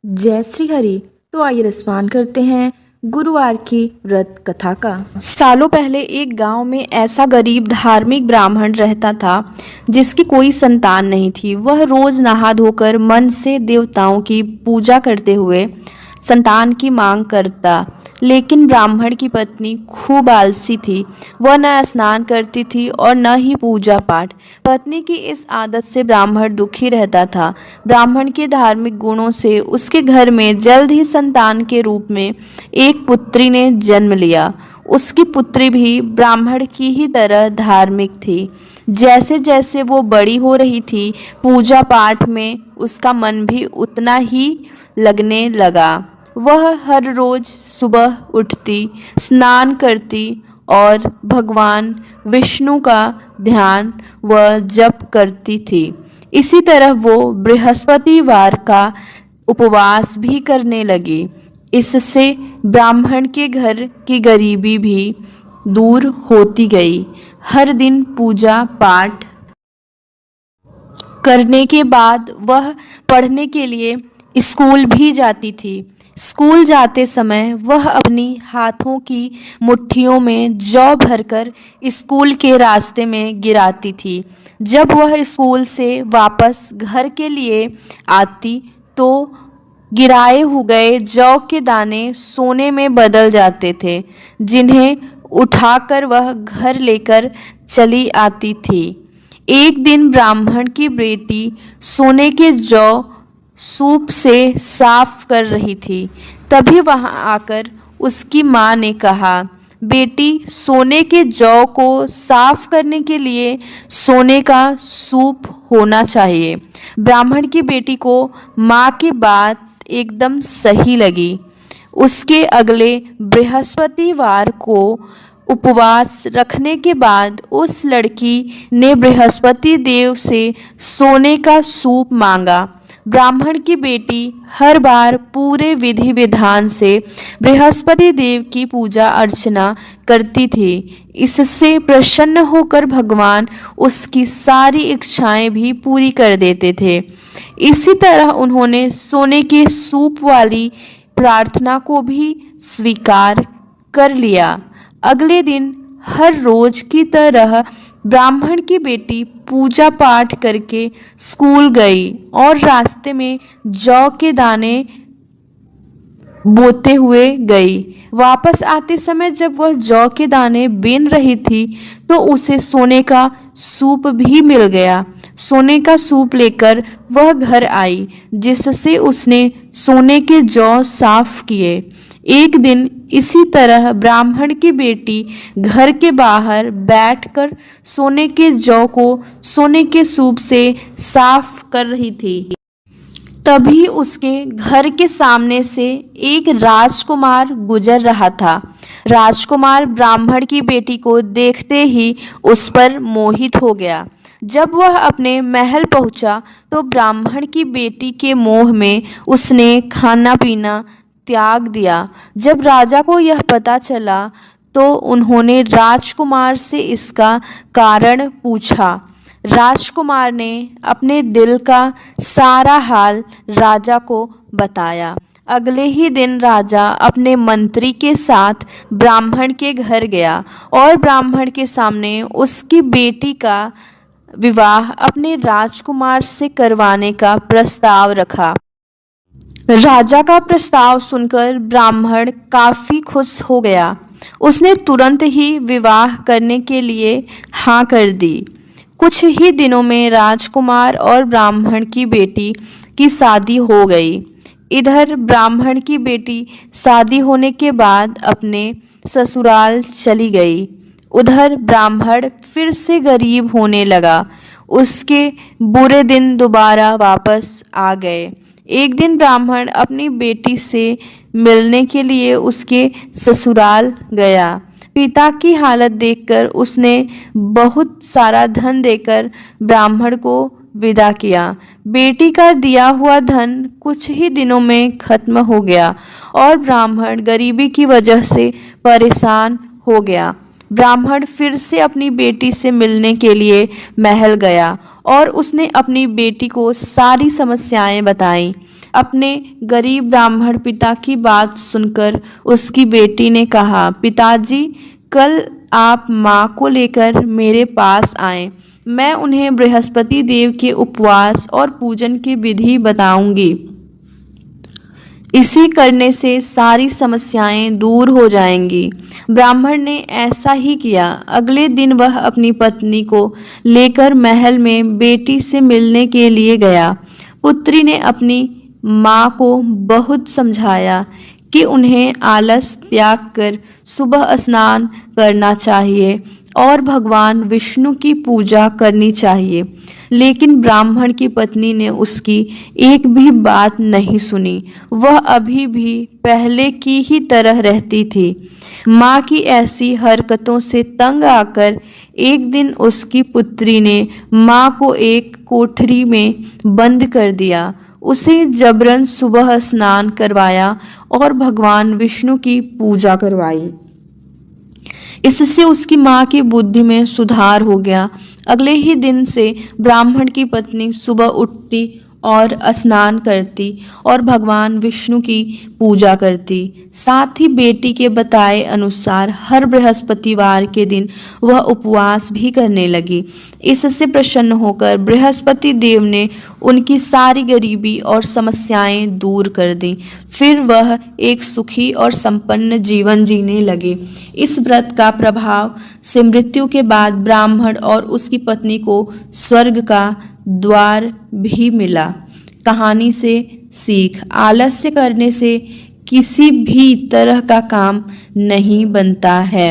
जय श्री हरि। तो आइए रसपान करते हैं गुरुवार की व्रत कथा का। सालों पहले एक गांव में ऐसा गरीब धार्मिक ब्राह्मण रहता था जिसकी कोई संतान नहीं थी। वह रोज नहा धोकर मन से देवताओं की पूजा करते हुए संतान की मांग करता, लेकिन ब्राह्मण की पत्नी खूब आलसी थी। वह न स्नान करती थी और न ही पूजा पाठ। पत्नी की इस आदत से ब्राह्मण दुखी रहता था। ब्राह्मण के धार्मिक गुणों से उसके घर में जल्द ही संतान के रूप में एक पुत्री ने जन्म लिया। उसकी पुत्री भी ब्राह्मण की ही तरह धार्मिक थी। जैसे जैसे वो बड़ी हो रही थी, पूजा पाठ में उसका मन भी उतना ही लगने लगा। वह हर रोज सुबह उठती, स्नान करती और भगवान विष्णु का ध्यान व जप करती थी। इसी तरह वो बृहस्पतिवार का उपवास भी करने लगी। इससे ब्राह्मण के घर की गरीबी भी दूर होती गई। हर दिन पूजा पाठ करने के बाद वह पढ़ने के लिए स्कूल भी जाती थी। स्कूल जाते समय वह अपनी हाथों की मुट्ठियों में जौ भरकर स्कूल के रास्ते में गिराती थी। जब वह स्कूल से वापस घर के लिए आती तो गिराए हुए जौ के दाने सोने में बदल जाते थे, जिन्हें उठाकर वह घर लेकर चली आती थी। एक दिन ब्राह्मण की बेटी सोने के जौ सूप से साफ कर रही थी। तभी वहां आकर उसकी माँ ने कहा, बेटी, सोने के जौ को साफ करने के लिए सोने का सूप होना चाहिए। ब्राह्मण की बेटी को माँ की बात एकदम सही लगी। उसके अगले बृहस्पतिवार को उपवास रखने के बाद उस लड़की ने बृहस्पति देव से सोने का सूप मांगा। ब्राह्मण की बेटी हर बार पूरे विधि विधान से बृहस्पति देव की पूजा अर्चना करती थी। इससे प्रसन्न होकर भगवान उसकी सारी इच्छाएं भी पूरी कर देते थे। इसी तरह उन्होंने सोने के सूप वाली प्रार्थना को भी स्वीकार कर लिया। अगले दिन हर रोज की तरह ब्राह्मण की बेटी पूजा पाठ करके स्कूल गई और रास्ते में जौ के दाने बोते हुए गई। वापस आते समय जब वह जौ के दाने बीन रही थी तो उसे सोने का सूप भी मिल गया। सोने का सूप लेकर वह घर आई, जिससे उसने सोने के जौ साफ किए। एक दिन इसी तरह ब्राह्मण की बेटी घर के बाहर बैठकर सोने के जौ को सोने के सूप से साफ कर रही थी। तभी उसके घर के सामने से एक राजकुमार गुजर रहा था। राजकुमार ब्राह्मण की बेटी को देखते ही उस पर मोहित हो गया। जब वह अपने महल पहुंचा तो ब्राह्मण की बेटी के मोह में उसने खाना पीना त्याग दिया। जब राजा को यह पता चला तो उन्होंने राजकुमार से इसका कारण पूछा। राजकुमार ने अपने दिल का सारा हाल राजा को बताया। अगले ही दिन राजा अपने मंत्री के साथ ब्राह्मण के घर गया और ब्राह्मण के सामने उसकी बेटी का विवाह अपने राजकुमार से करवाने का प्रस्ताव रखा। राजा का प्रस्ताव सुनकर ब्राह्मण काफी खुश हो गया। उसने तुरंत ही विवाह करने के लिए हाँ कर दी। कुछ ही दिनों में राजकुमार और ब्राह्मण की बेटी की शादी हो गई। इधर ब्राह्मण की बेटी शादी होने के बाद अपने ससुराल चली गई। उधर ब्राह्मण फिर से गरीब होने लगा। उसके बुरे दिन दोबारा वापस आ गए। एक दिन ब्राह्मण अपनी बेटी से मिलने के लिए उसके ससुराल गया। पिता की हालत देखकर उसने बहुत सारा धन देकर ब्राह्मण को विदा किया। बेटी का दिया हुआ धन कुछ ही दिनों में खत्म हो गया और ब्राह्मण गरीबी की वजह से परेशान हो गया। ब्राह्मण फिर से अपनी बेटी से मिलने के लिए महल गया और उसने अपनी बेटी को सारी समस्याएं बताईं। अपने गरीब ब्राह्मण पिता की बात सुनकर उसकी बेटी ने कहा, पिताजी, कल आप माँ को लेकर मेरे पास आएं। मैं उन्हें बृहस्पति देव के उपवास और पूजन की विधि बताऊंगी। इसी करने से सारी समस्याएं दूर हो जाएंगी। ब्राह्मण ने ऐसा ही किया। अगले दिन वह अपनी पत्नी को लेकर महल में बेटी से मिलने के लिए गया। पुत्री ने अपनी माँ को बहुत समझाया कि उन्हें आलस त्याग कर सुबह स्नान करना चाहिए और भगवान विष्णु की पूजा करनी चाहिए, लेकिन ब्राह्मण की पत्नी ने उसकी एक भी बात नहीं सुनी। वह अभी भी पहले की ही तरह रहती थी। माँ की ऐसी हरकतों से तंग आकर एक दिन उसकी पुत्री ने माँ को एक कोठरी में बंद कर दिया। उसे जबरन सुबह स्नान करवाया और भगवान विष्णु की पूजा करवाई। इससे उसकी माँ की बुद्धि में सुधार हो गया। अगले ही दिन से ब्राह्मण की पत्नी सुबह उठती और स्नान करती और भगवान विष्णु की पूजा करती। साथ ही बेटी के बताए अनुसार हर बृहस्पतिवार के दिन वह उपवास भी करने लगी। इससे प्रसन्न होकर बृहस्पति देव ने उनकी सारी गरीबी और समस्याएं दूर कर दी। फिर वह एक सुखी और संपन्न जीवन जीने लगे। इस व्रत का प्रभाव से मृत्यु के बाद ब्राह्मण और उसकी पत्नी को स्वर्ग का द्वार भी मिला। कहानी से सीख, आलस्य करने से किसी भी तरह का काम नहीं बनता है।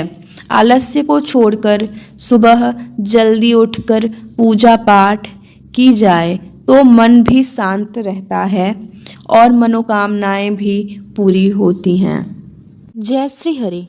आलस्य को छोड़कर सुबह जल्दी उठकर पूजा पाठ की जाए तो मन भी शांत रहता है और मनोकामनाएं भी पूरी होती हैं। जय श्री हरि।